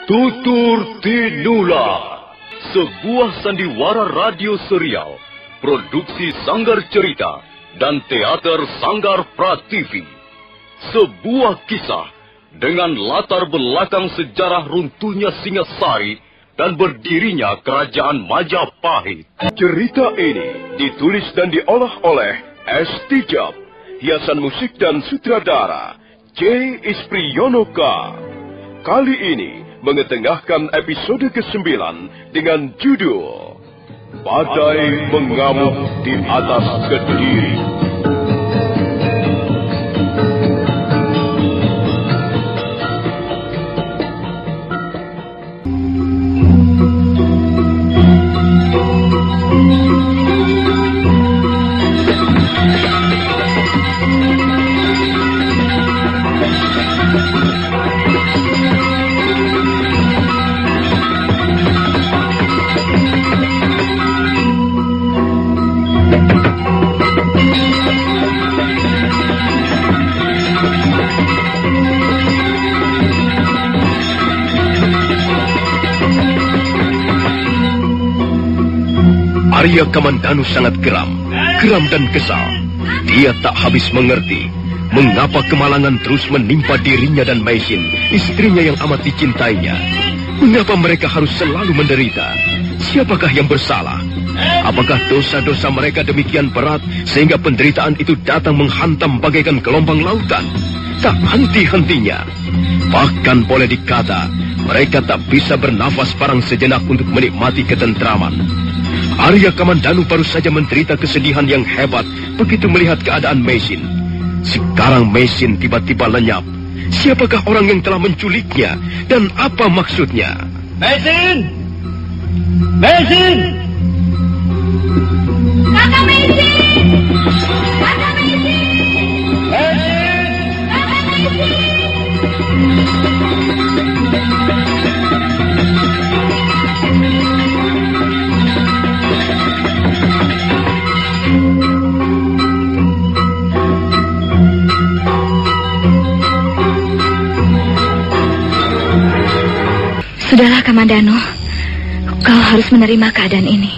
Tutur Tinula, sebuah sandiwara radio serial, produksi Sanggar Cerita dan Teater Sanggar Prativi. Sebuah kisah dengan latar belakang sejarah runtuhnya Singasari dan berdirinya Kerajaan Majapahit. Cerita ini ditulis dan diolah oleh S. Tijab, hiasan musik dan sutradara J. Ispriyonoka. Kali ini mengetengahkan episode ke-9 dengan judul Badai Mengamuk di Atas Kediri. Arya Kamandanu sangat geram dan kesal. Dia tak habis mengerti mengapa kemalangan terus menimpa dirinya dan Maisin, istrinya yang amat dicintainya. Mengapa mereka harus selalu menderita? Siapakah yang bersalah? Apakah dosa-dosa mereka demikian berat sehingga penderitaan itu datang menghantam bagaikan gelombang lautan? Tak henti-hentinya. Bahkan boleh dikata mereka tak bisa bernafas parang sejenak untuk menikmati ketentraman. Arya Kamandanu baru saja menderita kesedihan yang hebat begitu melihat keadaan Maisin. Sekarang Maisin tiba-tiba lenyap. Siapakah orang yang telah menculiknya dan apa maksudnya? Maisin! Maisin! Kakak Maisin! Kakak Maisin! Maisin! Kakak Maisin! Sudahlah, Kamandanu. Kau harus menerima keadaan ini.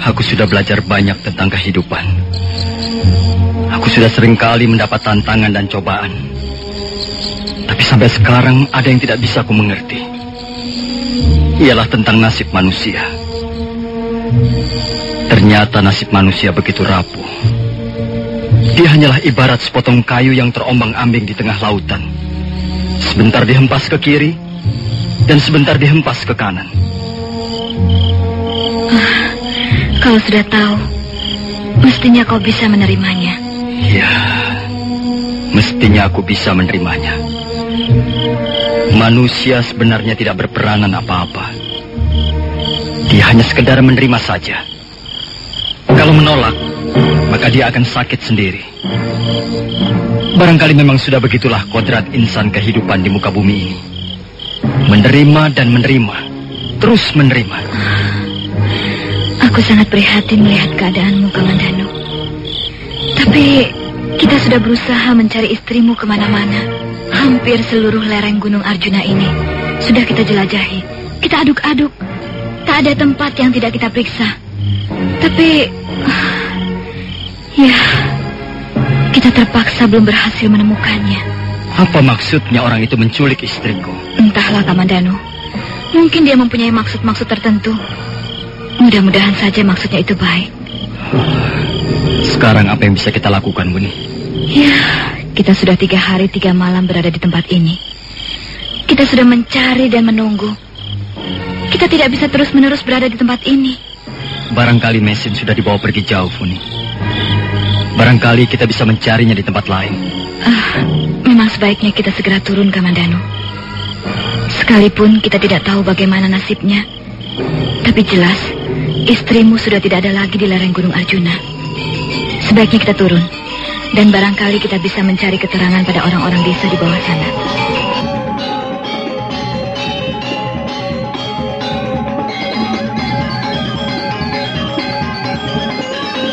Aku sudah belajar banyak tentang kehidupan. Aku sudah seringkali mendapat tantangan dan cobaan. Tapi sampai sekarang ada yang tidak bisa aku mengerti. Ialah tentang nasib manusia. Ternyata nasib manusia begitu rapuh. Dia hanyalah ibarat sepotong kayu yang terombang-ambing di tengah lautan. Sebentar dihempas ke kiri, dan sebentar dihempas ke kanan. Kalau sudah tahu, mestinya kau bisa menerimanya. Ya, mestinya aku bisa menerimanya. Manusia sebenarnya tidak berperanan apa-apa. Dia hanya sekedar menerima saja. Kalau menolak, maka dia akan sakit sendiri. Barangkali memang sudah begitulah kodrat insan kehidupan di muka bumi ini. Menerima dan menerima, terus menerima. Aku sangat prihatin melihat keadaanmu, Kamandanu. Tapi kita sudah berusaha mencari istrimu kemana-mana. Hampir seluruh lereng Gunung Arjuna ini sudah kita jelajahi. Kita aduk-aduk. Tak ada tempat yang tidak kita periksa. Tapi ya, kita terpaksa belum berhasil menemukannya. Apa maksudnya orang itu menculik istriku? Entahlah, Kamandanu. Mungkin dia mempunyai maksud-maksud tertentu. Mudah-mudahan saja maksudnya itu baik. Sekarang apa yang bisa kita lakukan, Buni? Ya, kita sudah 3 hari 3 malam berada di tempat ini. Kita sudah mencari dan menunggu. Kita tidak bisa terus-menerus berada di tempat ini. Barangkali Maisin sudah dibawa pergi jauh, Buni. Barangkali kita bisa mencarinya di tempat lain. Memang sebaiknya kita segera turun, Kamandanu. Sekalipun kita tidak tahu bagaimana nasibnya, tapi jelas istrimu sudah tidak ada lagi di lereng Gunung Arjuna. Sebaiknya kita turun, dan barangkali kita bisa mencari keterangan pada orang-orang desa di bawah sana.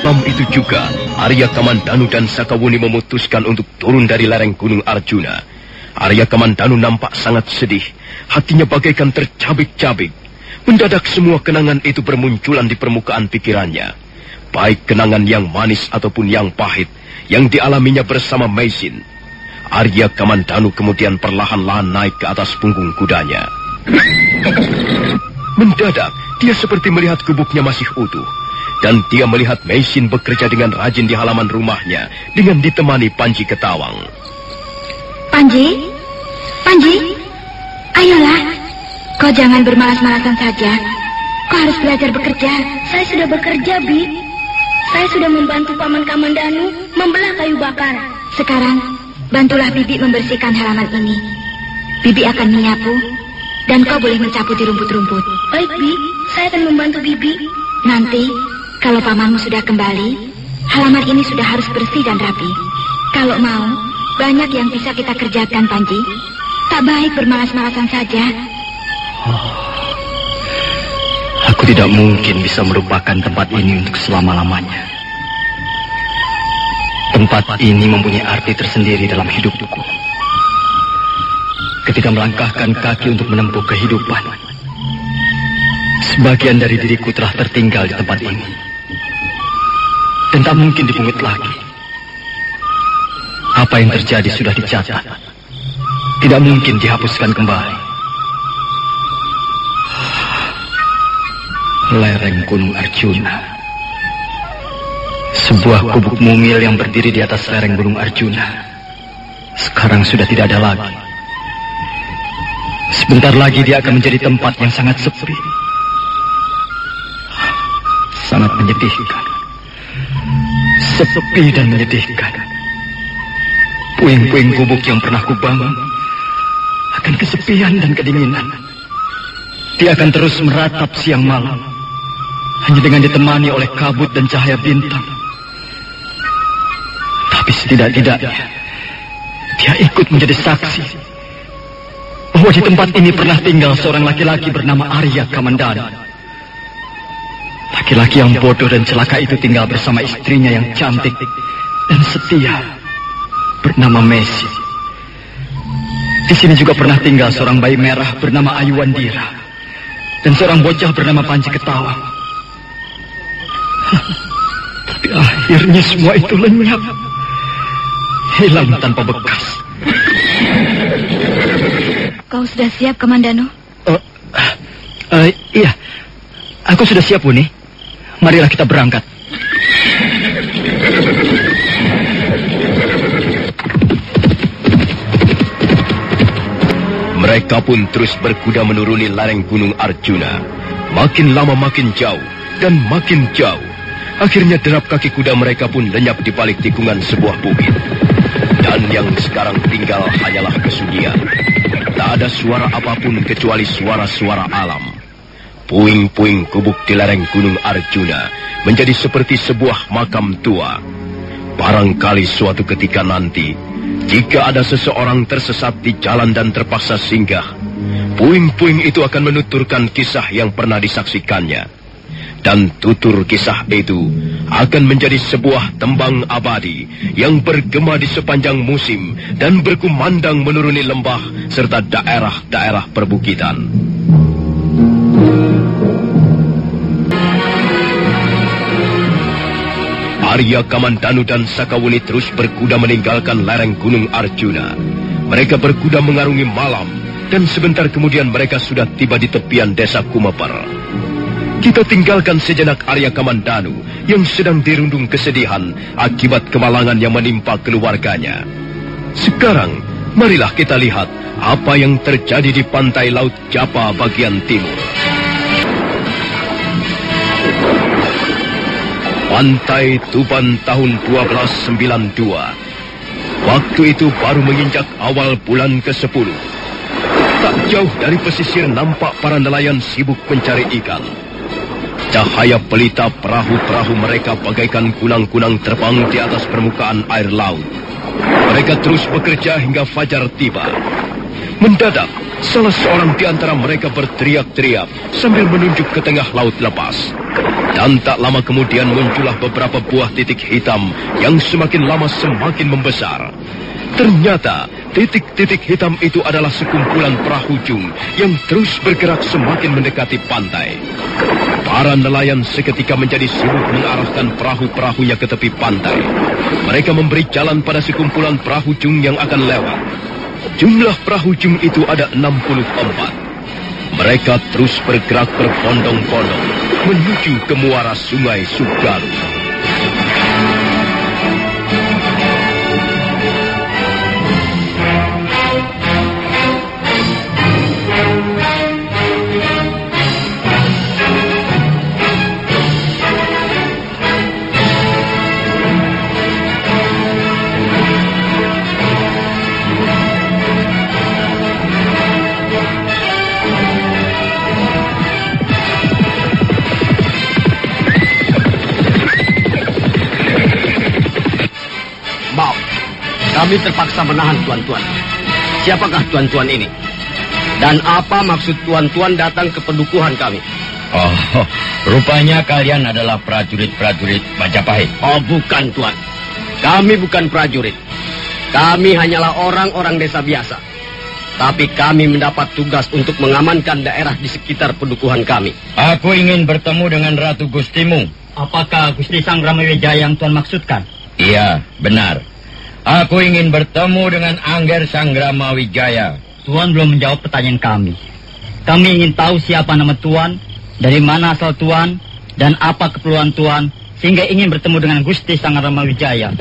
Malam itu juga, Arya Kamandanu dan Sakawuni memutuskan untuk turun dari lereng Gunung Arjuna. Arya Kamandanu nampak sangat sedih hatinya bagaikan tercabik-cabik. Mendadak semua kenangan itu bermunculan di permukaan pikirannya. Baik kenangan yang manis ataupun yang pahit yang dialaminya bersama Meisin. Arya Kamandanu kemudian perlahan-lahan naik ke atas punggung kudanya. Mendadak, dia seperti melihat gubuknya masih utuh. Dan dia melihat Meisin bekerja dengan rajin di halaman rumahnya dengan ditemani Panji Ketawang. Panji, ayolah. Kau jangan bermalas-malasan saja. Kau harus belajar bekerja. Saya sudah bekerja, Bi. Saya sudah membantu Paman Kamandanu membelah kayu bakar. Sekarang, bantulah Bibi membersihkan halaman ini. Bibi akan menyapu, dan kau boleh mencabuti rumput-rumput. Baik, Bi. Saya akan membantu Bibi. Nanti, kalau pamanmu sudah kembali, halaman ini sudah harus bersih dan rapi. Kalau mau, banyak yang bisa kita kerjakan, Panji. Tak baik bermalas-malasan saja. Aku tidak mungkin bisa melupakan tempat ini untuk selama-lamanya. Tempat ini mempunyai arti tersendiri dalam hidupku. Ketika melangkahkan kaki untuk menempuh kehidupan, sebagian dari diriku telah tertinggal di tempat ini. Dan tak mungkin dipungut lagi. Apa yang terjadi sudah dicatat. Tidak mungkin dihapuskan kembali. Lereng Gunung Arjuna. Sebuah gubuk mungil yang berdiri di atas lereng Gunung Arjuna. Sekarang sudah tidak ada lagi. Sebentar lagi dia akan menjadi tempat yang sangat sepi. Sangat menyedihkan. Sepi dan menyedihkan. Puing-puing gubuk yang pernah kubangun akan kesepian dan kedinginan. Dia akan terus meratap siang malam, hanya dengan ditemani oleh kabut dan cahaya bintang. Tapi setidak-tidaknya dia ikut menjadi saksi bahwa di tempat ini pernah tinggal seorang laki-laki bernama Arya Kamandanu. Laki-laki yang bodoh dan celaka itu tinggal bersama istrinya yang cantik dan setia bernama Meisin. Di sini juga pernah tinggal seorang bayi merah bernama Ayuandira dan seorang bocah bernama Panji Ketawang. Tapi akhirnya semua itu lenyap, hilang tanpa bekas. Kau sudah siap, Kamandanu? Iya, aku sudah siap, Uni. Marilah kita berangkat. Mereka pun terus berkuda menuruni lereng Gunung Arjuna. Makin lama makin jauh dan makin jauh. Akhirnya derap kaki kuda mereka pun lenyap di balik tikungan sebuah bukit. Dan yang sekarang tinggal hanyalah kesunyian. Tak ada suara apapun kecuali suara-suara alam. Puing-puing gubuk di lereng Gunung Arjuna menjadi seperti sebuah makam tua. Barangkali suatu ketika nanti, jika ada seseorang tersesat di jalan dan terpaksa singgah, puing-puing itu akan menuturkan kisah yang pernah disaksikannya. Dan tutur kisah itu akan menjadi sebuah tembang abadi yang bergema di sepanjang musim dan berkumandang menuruni lembah serta daerah-daerah perbukitan. Arya Kamandanu dan Sakawuni terus berkuda meninggalkan lereng Gunung Arjuna. Mereka berkuda mengarungi malam, dan sebentar kemudian mereka sudah tiba di tepian desa Kumeper. Kita tinggalkan sejenak Arya Kamandanu yang sedang dirundung kesedihan akibat kemalangan yang menimpa keluarganya. Sekarang, marilah kita lihat apa yang terjadi di pantai Laut Japa bagian timur. Pantai Tuban tahun 1292. Waktu itu baru menginjak awal bulan ke-10. Tak jauh dari pesisir nampak para nelayan sibuk mencari ikan. Cahaya pelita perahu-perahu mereka bagaikan kunang-kunang terbang di atas permukaan air laut. Mereka terus bekerja hingga fajar tiba. Mendadak, salah seorang di antara mereka berteriak-teriak sambil menunjuk ke tengah laut lepas. Dan tak lama kemudian muncullah beberapa buah titik hitam yang semakin lama semakin membesar. Ternyata titik-titik hitam itu adalah sekumpulan perahu jung yang terus bergerak semakin mendekati pantai. Para nelayan seketika menjadi sibuk mengarahkan perahu-perahunya ke tepi pantai. Mereka memberi jalan pada sekumpulan perahu jung yang akan lewat. Jumlah perahu jung itu ada 64. Mereka terus bergerak berbondong-bondong menuju ke muara Sungai Sugaru. Kami terpaksa menahan tuan-tuan. Siapakah tuan-tuan ini? Dan apa maksud tuan-tuan datang ke pendukuhan kami? Oh, rupanya kalian adalah prajurit-prajurit Majapahit. Oh, bukan, Tuan. Kami bukan prajurit. Kami hanyalah orang-orang desa biasa. Tapi kami mendapat tugas untuk mengamankan daerah di sekitar pendukuhan kami. Aku ingin bertemu dengan Ratu Gustimu. Apakah Gusti Sang Ramawijaya yang Tuan maksudkan? Iya, benar. Aku ingin bertemu dengan Angger Sangramawijaya. Tuan belum menjawab pertanyaan kami. Kami ingin tahu siapa nama Tuan, dari mana asal Tuan, dan apa keperluan Tuan, sehingga ingin bertemu dengan Gusti Sang Ramawijaya.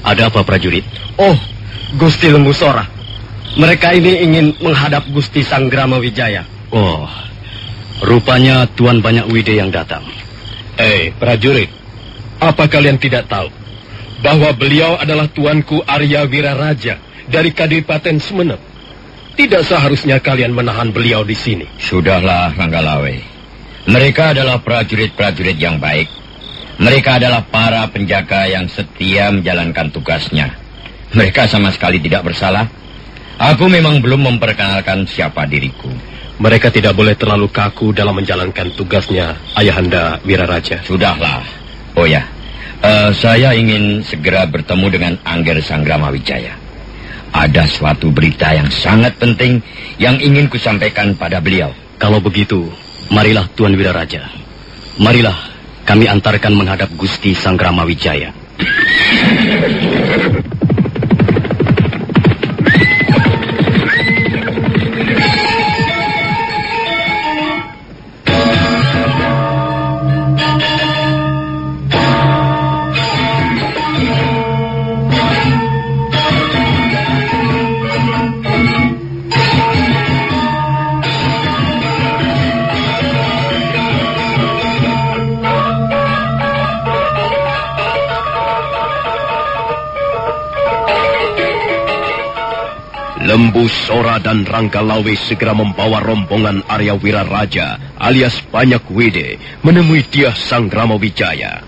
Ada apa, prajurit? Oh, Gusti Lembu Sora. Mereka ini ingin menghadap Gusti Sangramawijaya. Oh, rupanya Tuan Banyak Wide yang datang. Prajurit, apa kalian tidak tahu bahwa beliau adalah tuanku Arya Wiraraja dari Kadipaten Sumenep? Tidak seharusnya kalian menahan beliau di sini. Sudahlah, Ranggalawe. Mereka adalah prajurit-prajurit yang baik. Mereka adalah para penjaga yang setia menjalankan tugasnya. Mereka sama sekali tidak bersalah. Aku memang belum memperkenalkan siapa diriku. Mereka tidak boleh terlalu kaku dalam menjalankan tugasnya, Ayahanda Wiraraja. Sudahlah. Oh ya, saya ingin segera bertemu dengan Angger Sangramawijaya. Ada suatu berita yang sangat penting yang ingin kusampaikan pada beliau. Kalau begitu, marilah Tuan Wiraraja. Marilah kami antarkan menghadap Gusti Sangramawijaya. Lembu Sora dan Ranggalawe segera membawa rombongan Arya Wiraraja alias Banyak Wide menemui Dyah Sang Ramawijaya.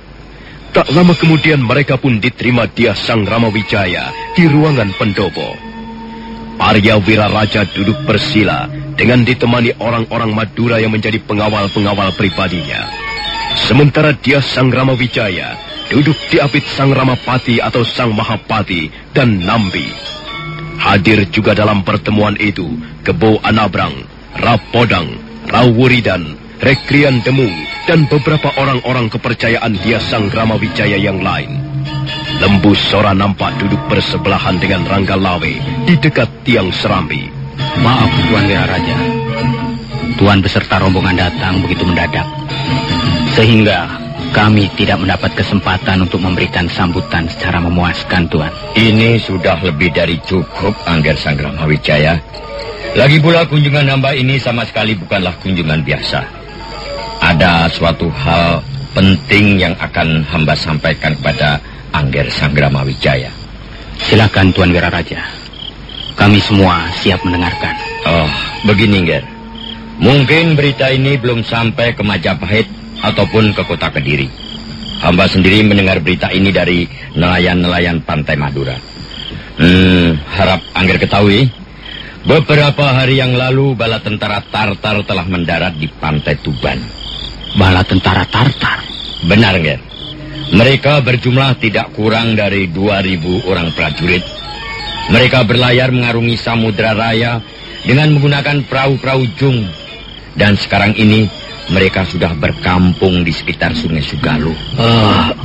Tak lama kemudian mereka pun diterima Dyah Sang Ramawijaya di ruangan pendopo. Arya Wiraraja duduk bersila dengan ditemani orang-orang Madura yang menjadi pengawal-pengawal pribadinya. Sementara Dyah Sang Ramawijaya duduk diapit Sang Ramapati atau Sang Mahapati dan Nambi. Hadir juga dalam pertemuan itu Kebo Anabrang, Rapodang, Rawuridan, Rekrian Demung, dan beberapa orang-orang kepercayaan Dyah Sang Ramawijaya yang lain. Lembu Sora nampak duduk bersebelahan dengan Ranggalawe di dekat tiang serambi. Maaf, Tuan Wiraraja. Tuan beserta rombongan datang begitu mendadak, sehingga kami tidak mendapat kesempatan untuk memberikan sambutan secara memuaskan, Tuan. Ini sudah lebih dari cukup, Angger Sangramawijaya. Lagi pula kunjungan hamba ini sama sekali bukanlah kunjungan biasa. Ada suatu hal penting yang akan hamba sampaikan kepada Angger Sangramawijaya. Silakan, Tuan Wiraraja. Kami semua siap mendengarkan. Oh, begini, Nger. Mungkin berita ini belum sampai ke Majapahit ataupun ke kota Kediri. Hamba sendiri mendengar berita ini dari nelayan-nelayan pantai Madura. Harap Angger ketahui Beberapa hari yang lalu bala tentara Tartar telah mendarat di pantai Tuban. Bala tentara Tartar? Benar, Nger. Mereka berjumlah tidak kurang dari 2.000 orang prajurit. Mereka berlayar mengarungi Samudra Raya dengan menggunakan perahu-perahu jung. Dan sekarang ini mereka sudah berkampung di sekitar Sungai Sugaluh.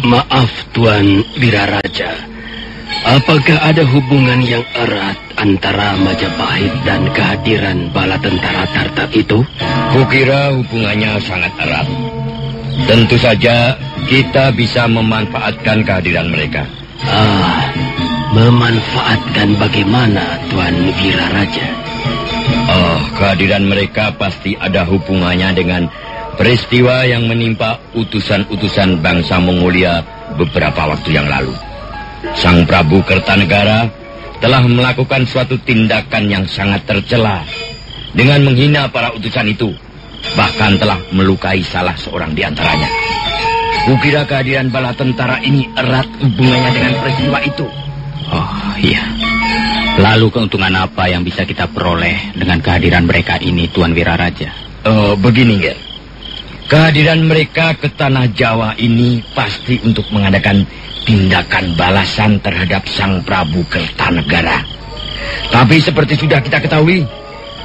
Maaf Tuan Wiraraja. Apakah ada hubungan yang erat antara Majapahit dan kehadiran bala tentara Tartar itu? Kukira hubungannya sangat erat. Tentu saja kita bisa memanfaatkan kehadiran mereka. Memanfaatkan bagaimana Tuan Wiraraja? Kehadiran mereka pasti ada hubungannya dengan peristiwa yang menimpa utusan-utusan bangsa Mongolia beberapa waktu yang lalu. Sang Prabu Kertanegara telah melakukan suatu tindakan yang sangat tercela dengan menghina para utusan itu, bahkan telah melukai salah seorang di antaranya. Kukira kehadiran bala tentara ini erat hubungannya dengan peristiwa itu. Oh iya. Lalu keuntungan apa yang bisa kita peroleh dengan kehadiran mereka ini, Tuan Wiraraja? Begini, Ger. Kehadiran mereka ke tanah Jawa ini pasti untuk mengadakan tindakan balasan terhadap Sang Prabu Kertanegara. Tapi seperti sudah kita ketahui,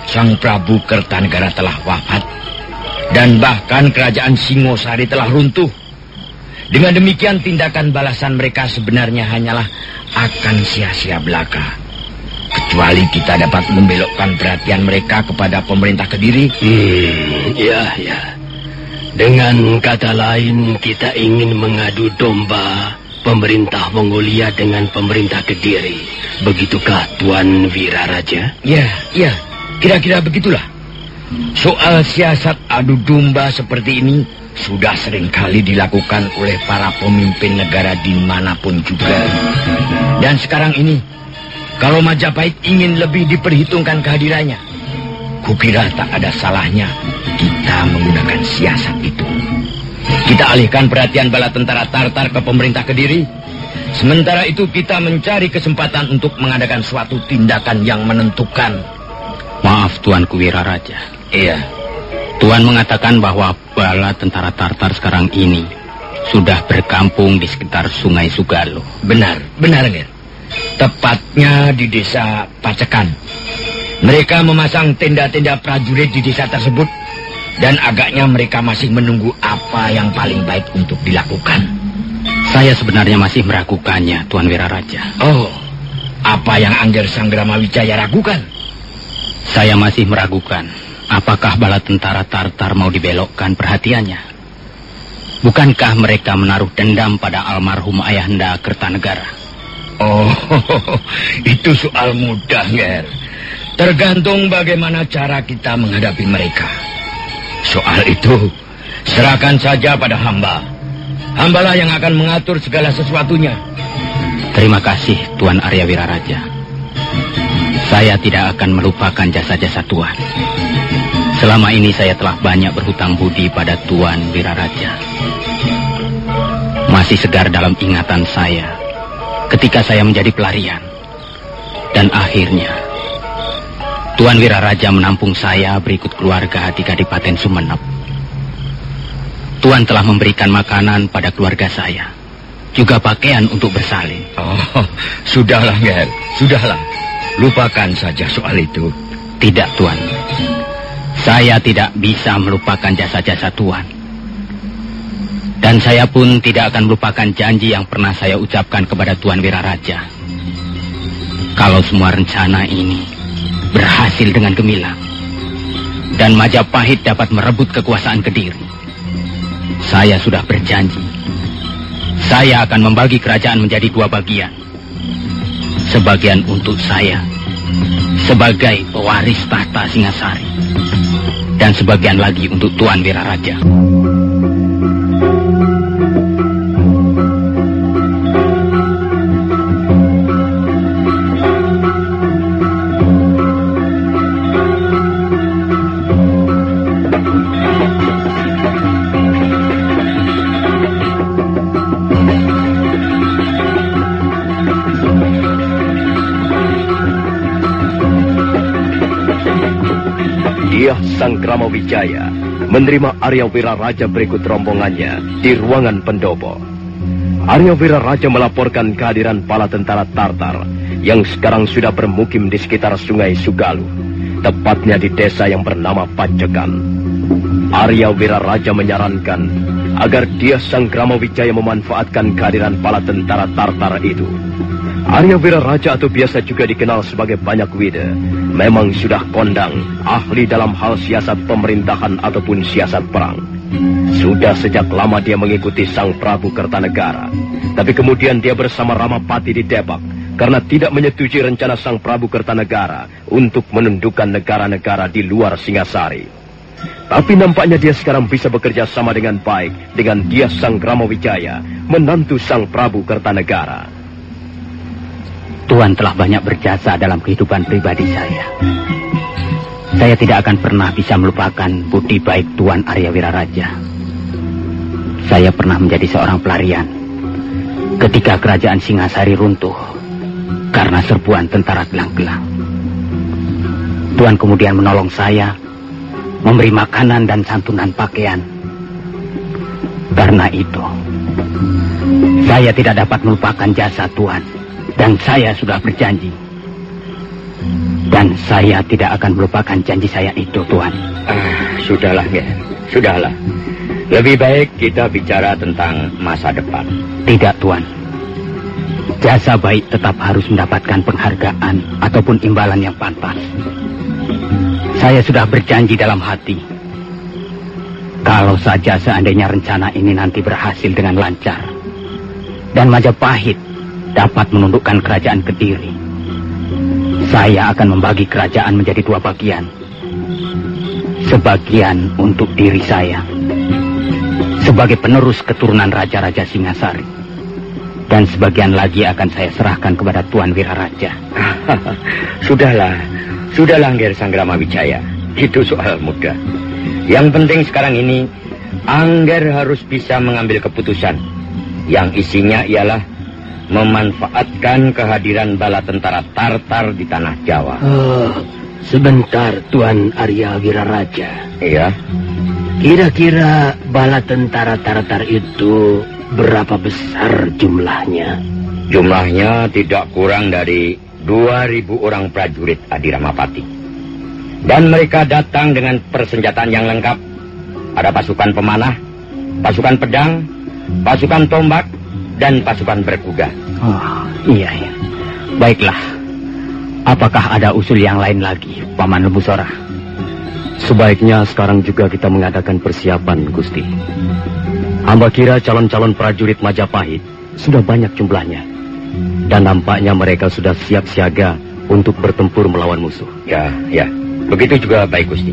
Sang Prabu Kertanegara telah wafat. Dan bahkan kerajaan Singosari telah runtuh. Dengan demikian tindakan balasan mereka sebenarnya hanyalah akan sia-sia belaka. Kecuali kita dapat membelokkan perhatian mereka kepada pemerintah Kediri. Ya. Dengan kata lain, kita ingin mengadu domba pemerintah Mongolia dengan pemerintah Kediri. Begitukah Tuan Wiraraja? Ya, kira-kira begitulah. Soal siasat adu domba seperti ini sudah seringkali dilakukan oleh para pemimpin negara dimanapun juga. Dan sekarang ini, kalau Majapahit ingin lebih diperhitungkan kehadirannya, kukira tak ada salahnya kita menggunakan siasat itu. Kita alihkan perhatian bala tentara Tartar ke pemerintah Kediri. Sementara itu kita mencari kesempatan untuk mengadakan suatu tindakan yang menentukan. Maaf Tuanku Wiraraja. Iya. Tuan mengatakan bahwa bala tentara Tartar sekarang ini sudah berkampung di sekitar Sungai Sugaluh. Benar, Nger. Tepatnya di desa Pacekan. Mereka memasang tenda-tenda prajurit di desa tersebut. Dan agaknya mereka masih menunggu apa yang paling baik untuk dilakukan. Saya sebenarnya masih meragukannya, Tuan Wiraraja. Apa yang Angger Sanggrama Wijaya ragukan? Saya masih meragukan apakah bala tentara Tartar mau dibelokkan perhatiannya. Bukankah mereka menaruh dendam pada almarhum ayahanda Kertanegara? Itu soal mudah, Nger. Tergantung bagaimana cara kita menghadapi mereka. Soal itu, serahkan saja pada hamba. Hambalah yang akan mengatur segala sesuatunya. Terima kasih, Tuan Arya Wiraraja. Saya tidak akan melupakan jasa-jasa Tuan. Selama ini saya telah banyak berhutang budi pada Tuan Wiraraja. Masih segar dalam ingatan saya ketika saya menjadi pelarian. Dan akhirnya Tuan Wiraraja menampung saya berikut keluarga di Kadipaten Sumenep. Tuan telah memberikan makanan pada keluarga saya, juga pakaian untuk bersalin. Sudahlah, Nger. Sudahlah. Lupakan saja soal itu. Tidak, Tuan. Saya tidak bisa melupakan jasa-jasa Tuan. Dan saya pun tidak akan melupakan janji yang pernah saya ucapkan kepada Tuan Wiraraja. Kalau semua rencana ini berhasil dengan gemilang dan Majapahit dapat merebut kekuasaan Kediri, saya sudah berjanji saya akan membagi kerajaan menjadi 2 bagian. Sebagian untuk saya sebagai pewaris tahta Singasari, dan sebagian lagi untuk Tuan Wiraraja. Dia Sanggrama Wijaya menerima Arya Wiraraja berikut rombongannya di ruangan pendopo. Arya Wiraraja melaporkan kehadiran bala tentara Tartar yang sekarang sudah bermukim di sekitar Sungai Sugalu, tepatnya di desa yang bernama Pacekan. Arya Wiraraja menyarankan agar Dia Sanggrama Wijaya memanfaatkan kehadiran bala tentara Tartar itu. Arya Wiraraja atau biasa juga dikenal sebagai Banyak Wida memang sudah kondang, ahli dalam hal siasat pemerintahan ataupun siasat perang. Sudah sejak lama dia mengikuti Sang Prabu Kertanegara, tapi kemudian dia bersama Ramapati di Debak karena tidak menyetujui rencana Sang Prabu Kertanegara untuk menundukkan negara-negara di luar Singasari. Tapi nampaknya dia sekarang bisa bekerja sama dengan baik dengan Dia Sanggrama Wijaya, menantu Sang Prabu Kertanegara. Tuan telah banyak berjasa dalam kehidupan pribadi saya. Saya tidak akan pernah bisa melupakan budi baik Tuan Arya Wiraraja. Saya pernah menjadi seorang pelarian ketika kerajaan Singasari runtuh karena serbuan tentara gelang-gelang. Tuan kemudian menolong saya, memberi makanan dan santunan pakaian. Karena itu, saya tidak dapat melupakan jasa Tuan. Dan saya sudah berjanji. Dan saya tidak akan melupakan janji saya itu, Tuan. Sudahlah, ya. Sudahlah. Lebih baik kita bicara tentang masa depan. Tidak, Tuan. Jasa baik tetap harus mendapatkan penghargaan ataupun imbalan yang pantas. Saya sudah berjanji dalam hati. Kalau saja seandainya rencana ini nanti berhasil dengan lancar, dan Majapahit dapat menundukkan kerajaan Kediri, saya akan membagi kerajaan menjadi dua bagian. Sebagian untuk diri saya sebagai penerus keturunan Raja-Raja Singasari, dan sebagian lagi akan saya serahkan kepada Tuan Wiraraja. Sudahlah Angger Sanggrama Wijaya, itu soal mudah. Yang penting sekarang ini Angger harus bisa mengambil keputusan yang isinya ialah memanfaatkan kehadiran bala tentara Tartar di tanah Jawa. Sebentar, Tuan Arya Wiraraja. Iya. Kira-kira bala tentara Tartar itu berapa besar jumlahnya? Jumlahnya tidak kurang dari 2.000 orang prajurit Adi Ramapati. Dan mereka datang dengan persenjataan yang lengkap. Ada pasukan pemanah, pasukan pedang, pasukan tombak, dan pasukan berkuda. Oh, iya. Baiklah. Apakah ada usul yang lain lagi, Paman Lembusora? Sebaiknya sekarang juga kita mengadakan persiapan, Gusti. Hamba kira calon-calon prajurit Majapahit sudah banyak jumlahnya. Dan nampaknya mereka sudah siap siaga untuk bertempur melawan musuh. Ya. Begitu juga baik, Gusti.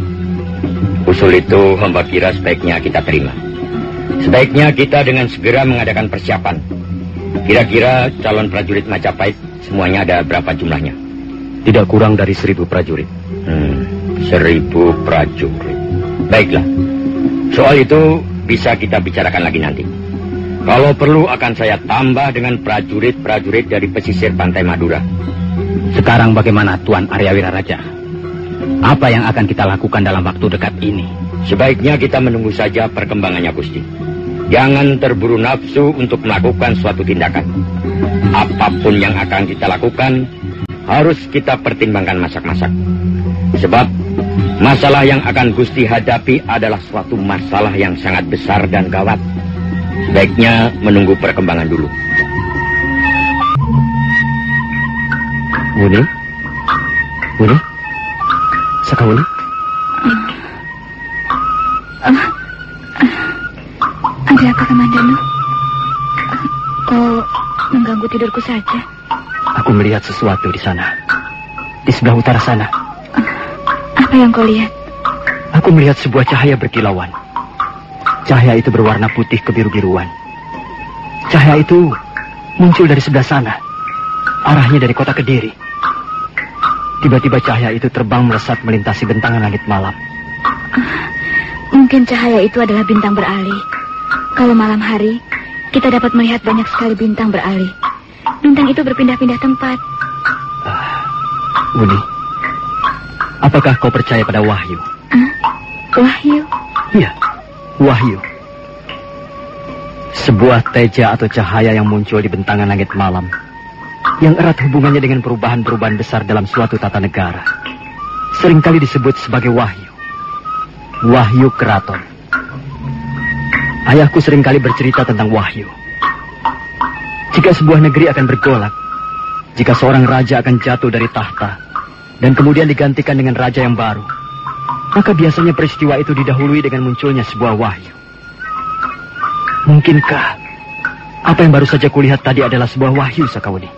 Usul itu hamba kira sebaiknya kita terima. Sebaiknya kita dengan segera mengadakan persiapan. Kira-kira calon prajurit Majapahit semuanya ada berapa jumlahnya? Tidak kurang dari 1.000 prajurit. 1.000 prajurit. Baiklah. Soal itu bisa kita bicarakan lagi nanti. Kalau perlu akan saya tambah dengan prajurit-prajurit dari pesisir pantai Madura. Sekarang bagaimana Tuan Arya Wiraraja? Apa yang akan kita lakukan dalam waktu dekat ini? Sebaiknya kita menunggu saja perkembangannya, Gusti. Jangan terburu nafsu untuk melakukan suatu tindakan. Apapun yang akan kita lakukan, harus kita pertimbangkan masak-masak. Sebab masalah yang akan Gusti hadapi adalah suatu masalah yang sangat besar dan gawat. Sebaiknya menunggu perkembangan dulu. Wuni? Sakawuni? Ada apa, Kamandanu? Kau mengganggu tidurku saja. Aku melihat sesuatu di sana. Di sebelah utara sana. Apa yang kau lihat? Aku melihat sebuah cahaya berkilauan. Cahaya itu berwarna putih kebiru-biruan. Cahaya itu muncul dari sebelah sana. Arahnya dari kota Kediri. Tiba-tiba cahaya itu terbang melesat melintasi bentangan langit malam. Mungkin cahaya itu adalah bintang beralih. Kalau malam hari, kita dapat melihat banyak sekali bintang beralih. Bintang itu berpindah-pindah tempat. Wuni, apakah kau percaya pada wahyu? Wahyu? Iya, wahyu. Sebuah teja atau cahaya yang muncul di bentangan langit malam, yang erat hubungannya dengan perubahan-perubahan besar dalam suatu tata negara, seringkali disebut sebagai wahyu. Wahyu keraton. Ayahku seringkali bercerita tentang wahyu. Jika sebuah negeri akan bergolak, jika seorang raja akan jatuh dari tahta, dan kemudian digantikan dengan raja yang baru, maka biasanya peristiwa itu didahului dengan munculnya sebuah wahyu. Mungkinkah apa yang baru saja kulihat tadi adalah sebuah wahyu, Sakawuni?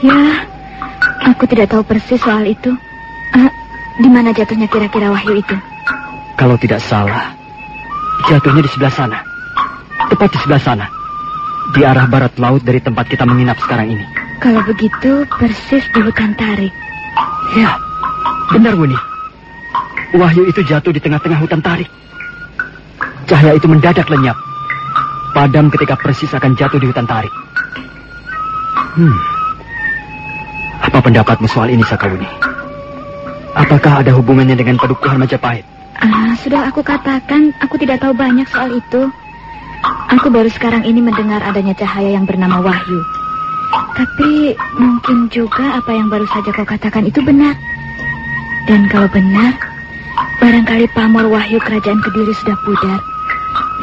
Ya, aku tidak tahu persis soal itu. Di mana jatuhnya kira-kira wahyu itu? Kalau tidak salah, jatuhnya di sebelah sana. Tepat di sebelah sana. Di arah barat laut dari tempat kita menginap sekarang ini. Kalau begitu, persis di hutan tarik. Ya, benar, Wuni. Wahyu itu jatuh di tengah-tengah hutan tarik. Cahaya itu mendadak lenyap. Padam ketika persis akan jatuh di hutan tarik. Apa pendapatmu soal ini, Sakawuni? Apakah ada hubungannya dengan padukuhan Majapahit? Sudah aku katakan, aku tidak tahu banyak soal itu. Aku baru sekarang ini mendengar adanya cahaya yang bernama wahyu. Tapi mungkin juga apa yang baru saja kau katakan itu benar. Dan kalau benar, barangkali pamor wahyu kerajaan Kediri sudah pudar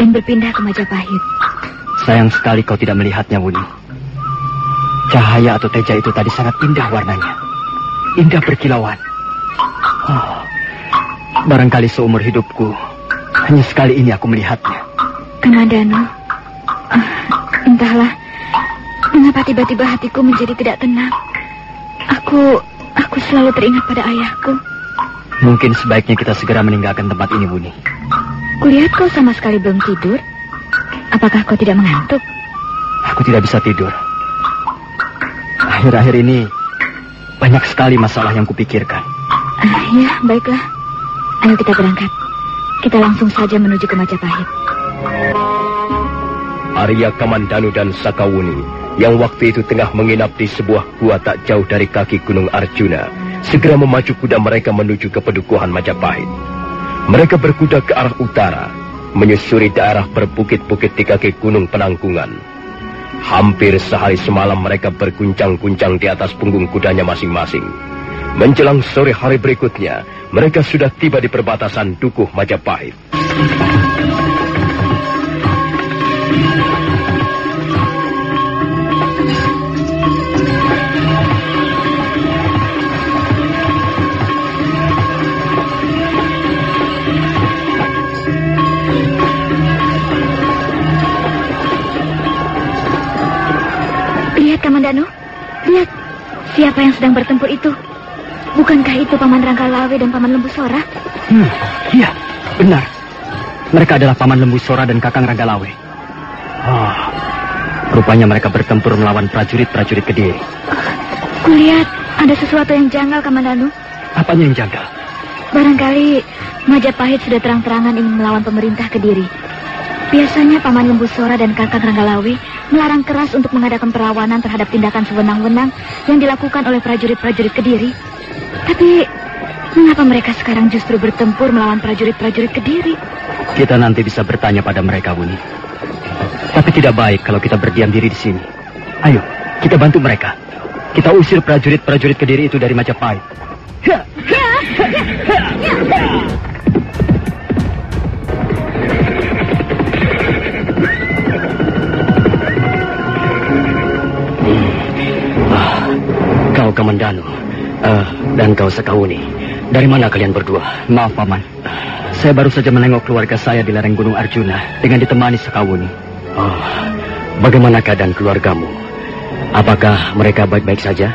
dan berpindah ke Majapahit. Sayang sekali kau tidak melihatnya, Wuni. Cahaya atau teja itu tadi sangat indah warnanya. Indah berkilauan. Barangkali seumur hidupku hanya sekali ini aku melihatnya. Kamandano, entahlah mengapa tiba-tiba hatiku menjadi tidak tenang. Aku selalu teringat pada ayahku. Mungkin sebaiknya kita segera meninggalkan tempat ini, Wuni. Kulihat kau sama sekali belum tidur. Apakah kau tidak mengantuk? Aku tidak bisa tidur. Akhir-akhir ini banyak sekali masalah yang kupikirkan. Ya, baiklah. Ayo kita berangkat. Kita langsung saja menuju ke Majapahit. Arya Kamandanu dan Sakawuni yang waktu itu tengah menginap di sebuah gua tak jauh dari kaki Gunung Arjuna segera memacu kuda mereka menuju ke pedukuhan Majapahit. Mereka berkuda ke arah utara, menyusuri daerah berbukit-bukit di kaki Gunung Penangkungan. Hampir sehari semalam mereka berguncang-guncang di atas punggung kudanya masing-masing. Menjelang sore hari berikutnya, mereka sudah tiba di perbatasan Dukuh Majapahit. Lihat, Kamandano. Lihat, siapa yang sedang bertempur itu? Bukankah itu Paman Ranggalawe dan Paman Lembusora? Iya, benar. Mereka adalah Paman Lembusora dan Kakang Ranggalawe. Rupanya mereka bertempur melawan prajurit-prajurit Kediri. Kulihat ada sesuatu yang janggal, Kamandano. Apanya yang janggal? Barangkali Majapahit sudah terang-terangan ingin melawan pemerintah Kediri. Biasanya Paman Lembusora dan Kakang Ranggalawe melarang keras untuk mengadakan perlawanan terhadap tindakan sewenang-wenang yang dilakukan oleh prajurit-prajurit Kediri. Tapi mengapa mereka sekarang justru bertempur melawan prajurit-prajurit Kediri? Kita nanti bisa bertanya pada mereka, Wuni. Tapi tidak baik kalau kita berdiam diri di sini. Ayo, kita bantu mereka. Kita usir prajurit-prajurit Kediri itu dari Majapahit. Kau Kamandanu, dan kau Sakawuni. Dari mana kalian berdua? Maaf, Paman. Saya baru saja menengok keluarga saya di lereng Gunung Arjuna dengan ditemani Sakawuni. Bagaimana keadaan keluargamu? Apakah mereka baik-baik saja?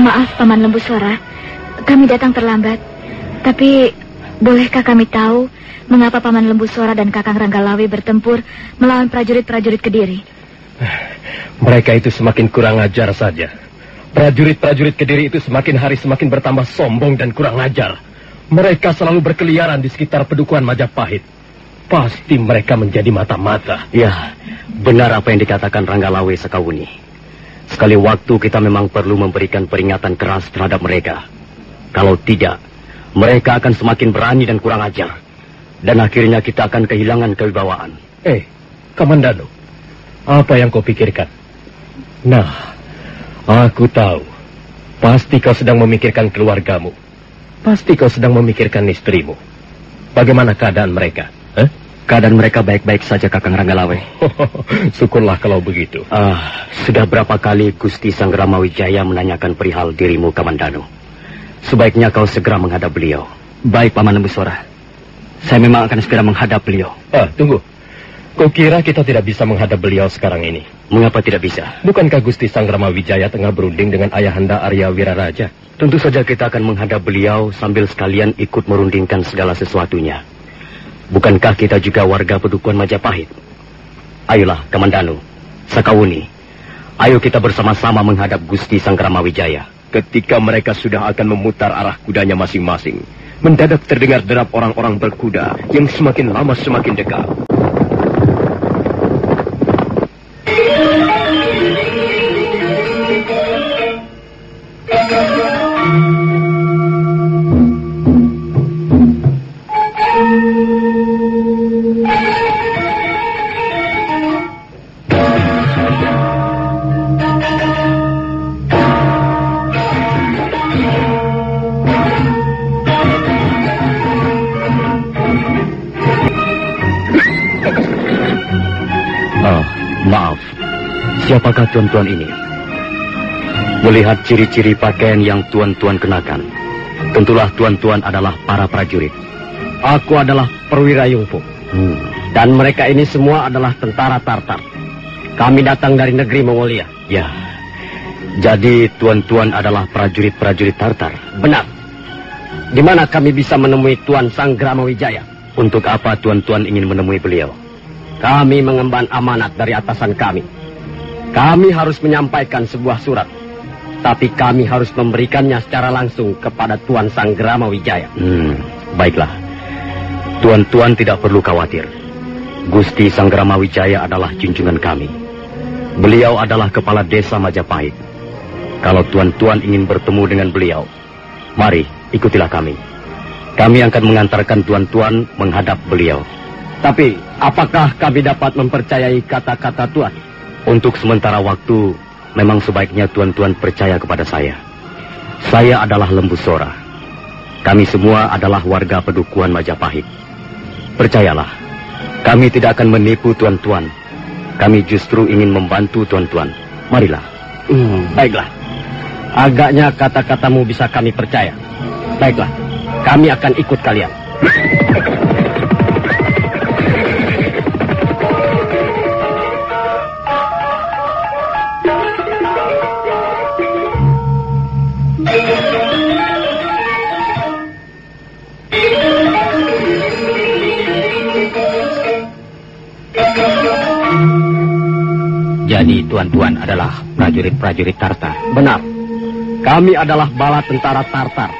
Maaf, Paman Lembusora. Kami datang terlambat. Tapi, bolehkah kami tahu mengapa Paman Lembusora dan Kakang Ranggalawe bertempur melawan prajurit-prajurit Kediri? Mereka itu semakin kurang ajar saja. Prajurit-prajurit Kediri itu semakin hari semakin bertambah sombong dan kurang ajar. Mereka selalu berkeliaran di sekitar pedukuhan Majapahit. Pasti mereka menjadi mata-mata. Ya, benar apa yang dikatakan Ranggalawe, Sakawuni. Sekali waktu kita memang perlu memberikan peringatan keras terhadap mereka. Kalau tidak, mereka akan semakin berani dan kurang ajar. Dan akhirnya kita akan kehilangan kewibawaan. Kamandano, apa yang kau pikirkan? Nah, aku tahu. Pasti kau sedang memikirkan keluargamu. Pasti kau sedang memikirkan istrimu. Bagaimana keadaan mereka? Keadaan mereka baik-baik saja, Kakang Ranggalawe. Syukurlah kalau begitu. Sudah berapa kali Gusti Sanggrama Wijaya menanyakan perihal dirimu, Kamandano. Sebaiknya kau segera menghadap beliau. Baik, Paman Lembusora. Saya memang akan segera menghadap beliau. Tunggu. Kau kira kita tidak bisa menghadap beliau sekarang ini? Mengapa tidak bisa? Bukankah Gusti Sanggrama Wijaya tengah berunding dengan Ayahanda Arya Wiraraja? Tentu saja kita akan menghadap beliau sambil sekalian ikut merundingkan segala sesuatunya. Bukankah kita juga warga Pedukuhan Majapahit? Ayolah, Kamandano, Sakawuni. Ayo kita bersama-sama menghadap Gusti Sanggrama Wijaya. Ketika mereka sudah akan memutar arah kudanya masing-masing, mendadak terdengar derap orang-orang berkuda yang semakin lama semakin dekat. Maaf, siapakah tuan-tuan ini? Melihat ciri-ciri pakaian yang tuan-tuan kenakan, tentulah tuan-tuan adalah para prajurit. Aku adalah perwira Yungpo. Dan mereka ini semua adalah tentara Tartar. Kami datang dari negeri Mongolia. Ya, jadi tuan-tuan adalah prajurit-prajurit Tartar. Benar. Di mana kami bisa menemui Tuan Sanggrama Wijaya? Untuk apa tuan-tuan ingin menemui beliau? Kami mengemban amanat dari atasan kami. Kami harus menyampaikan sebuah surat. Tapi kami harus memberikannya secara langsung kepada Tuan Sanggrama Wijaya. Baiklah. Tuan-tuan tidak perlu khawatir. Gusti Sanggrama Wijaya adalah junjungan kami. Beliau adalah kepala desa Majapahit. Kalau tuan-tuan ingin bertemu dengan beliau, mari ikutilah kami. Kami akan mengantarkan tuan-tuan menghadap beliau. Tapi, apakah kami dapat mempercayai kata-kata Tuan? Untuk sementara waktu, memang sebaiknya tuan-tuan percaya kepada saya. Saya adalah Lembusora. Kami semua adalah warga Pedukuhan Majapahit. Percayalah, kami tidak akan menipu tuan-tuan. Kami justru ingin membantu tuan-tuan. Marilah. Baiklah. Agaknya kata-katamu bisa kami percaya. Baiklah, kami akan ikut kalian. Jadi tuan-tuan adalah prajurit-prajurit Tartar? Benar. Kami adalah bala tentara Tartar.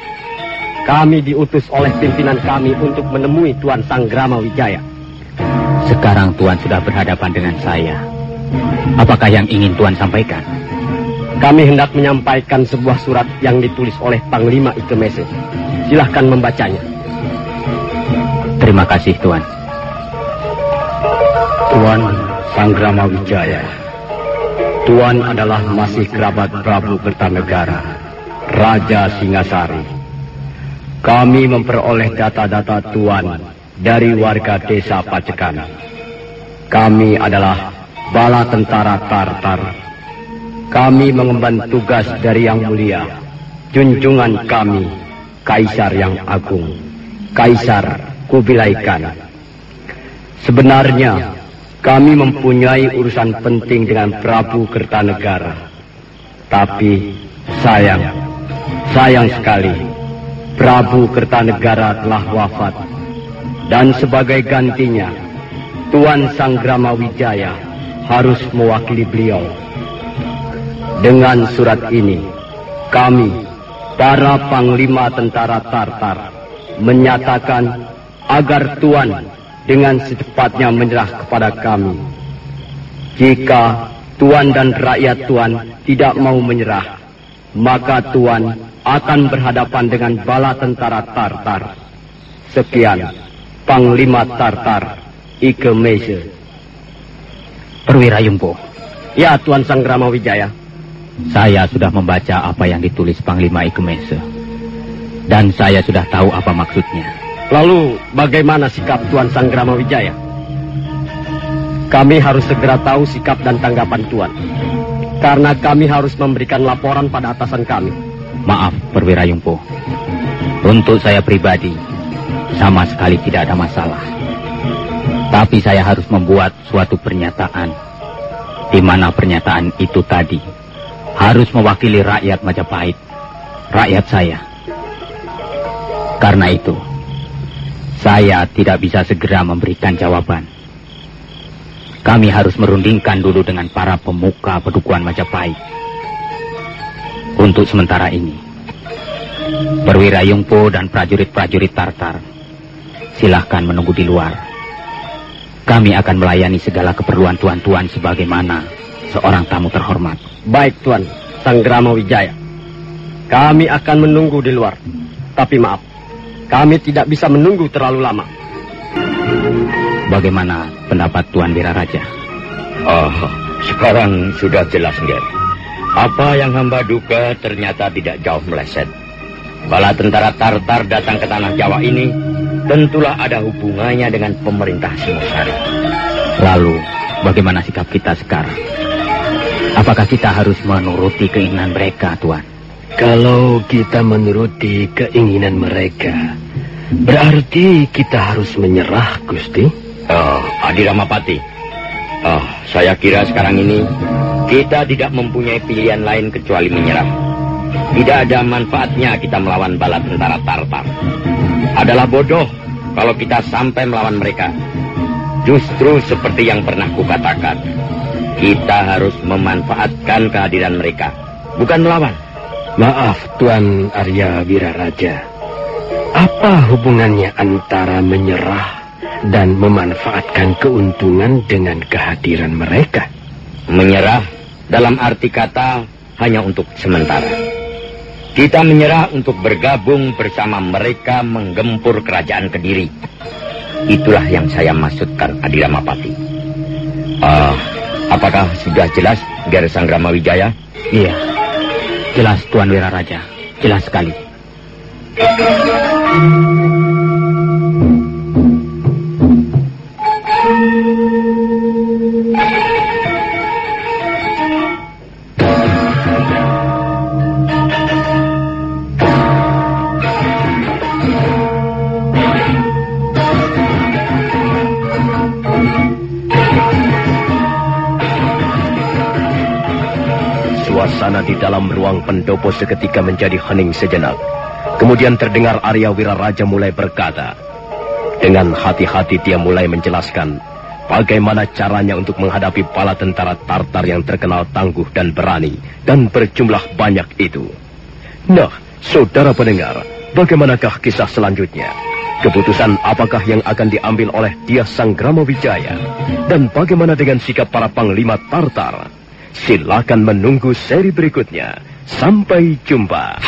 Kami diutus oleh pimpinan kami untuk menemui Tuan Sanggrama Wijaya. Sekarang tuan sudah berhadapan dengan saya. Apakah yang ingin tuan sampaikan? Kami hendak menyampaikan sebuah surat yang ditulis oleh Panglima Ikemese. Silahkan membacanya. Terima kasih, Tuan. Tuan Sanggrama Wijaya. Tuan adalah masih kerabat Prabu Kertanegara, Raja Singasari. Kami memperoleh data-data Tuan dari warga desa Pacekan. Kami adalah bala tentara Tartar. Kami mengemban tugas dari Yang Mulia, junjungan kami, Kaisar yang Agung, Kaisar Kubilai Khan. Sebenarnya, kami mempunyai urusan penting dengan Prabu Kertanegara. Tapi, sayang sekali, Prabu Kertanegara telah wafat. Dan sebagai gantinya, Tuan Sanggrama Wijaya harus mewakili beliau. Dengan surat ini, kami, para panglima tentara Tartar, menyatakan agar Tuan dengan secepatnya menyerah kepada kami. Jika Tuan dan rakyat Tuan tidak mau menyerah, maka Tuan akan berhadapan dengan bala tentara Tartar. Sekian, Panglima Tartar, Ike Meise. Perwira Yumpo. Ya, Tuan Sanggrama Wijaya. Saya sudah membaca apa yang ditulis Panglima Ike Meise. Dan saya sudah tahu apa maksudnya. Lalu, bagaimana sikap Tuan Sanggrama Wijaya? Kami harus segera tahu sikap dan tanggapan Tuan. Karena kami harus memberikan laporan pada atasan kami. Maaf, Perwira Yumpo. Untuk saya pribadi, sama sekali tidak ada masalah. Tapi saya harus membuat suatu pernyataan, di mana pernyataan itu tadi harus mewakili rakyat Majapahit, rakyat saya. Karena itu, saya tidak bisa segera memberikan jawaban. Kami harus merundingkan dulu dengan para pemuka Pedukuhan Majapahit. Untuk sementara ini, Perwira Yumpo dan prajurit-prajurit Tartar, silahkan menunggu di luar. Kami akan melayani segala keperluan tuan-tuan sebagaimana seorang tamu terhormat. Baik, Tuan Sanggrama Wijaya. Kami akan menunggu di luar. Tapi maaf, kami tidak bisa menunggu terlalu lama. Bagaimana pendapat Tuan Wiraraja? Oh, sekarang sudah jelas, Nger. Apa yang hamba duga ternyata tidak jauh meleset. Bala tentara Tartar datang ke tanah Jawa ini tentulah ada hubungannya dengan pemerintah Singosari. Lalu, bagaimana sikap kita sekarang? Apakah kita harus menuruti keinginan mereka, Tuan? Kalau kita menuruti keinginan mereka, berarti kita harus menyerah, Gusti. Adi Ramapati. Saya kira sekarang ini kita tidak mempunyai pilihan lain kecuali menyerah. Tidak ada manfaatnya kita melawan bala tentara Tartar. Adalah bodoh kalau kita sampai melawan mereka. Justru seperti yang pernah kukatakan, kita harus memanfaatkan kehadiran mereka, bukan melawan. Maaf, Tuan Arya Wiraraja. Apa hubungannya antara menyerah dan memanfaatkan keuntungan dengan kehadiran mereka? Menyerah dalam arti kata hanya untuk sementara. Kita menyerah untuk bergabung bersama mereka menggempur kerajaan Kediri. Itulah yang saya maksudkan, Adi Ramapati. Apakah sudah jelas, Ger Sanggrama Wijaya? Iya, jelas Tuan Wiraraja, jelas sekali. Suasana di dalam ruang pendopo seketika menjadi hening sejenak. Kemudian terdengar Arya Wiraraja mulai berkata. Dengan hati-hati dia mulai menjelaskan bagaimana caranya untuk menghadapi bala tentara Tartar yang terkenal tangguh dan berani dan berjumlah banyak itu. Nah, saudara pendengar, bagaimanakah kisah selanjutnya? Keputusan apakah yang akan diambil oleh Dyah Sanggrama Wijaya? Dan bagaimana dengan sikap para panglima Tartar? Silakan menunggu seri berikutnya. Sampai jumpa.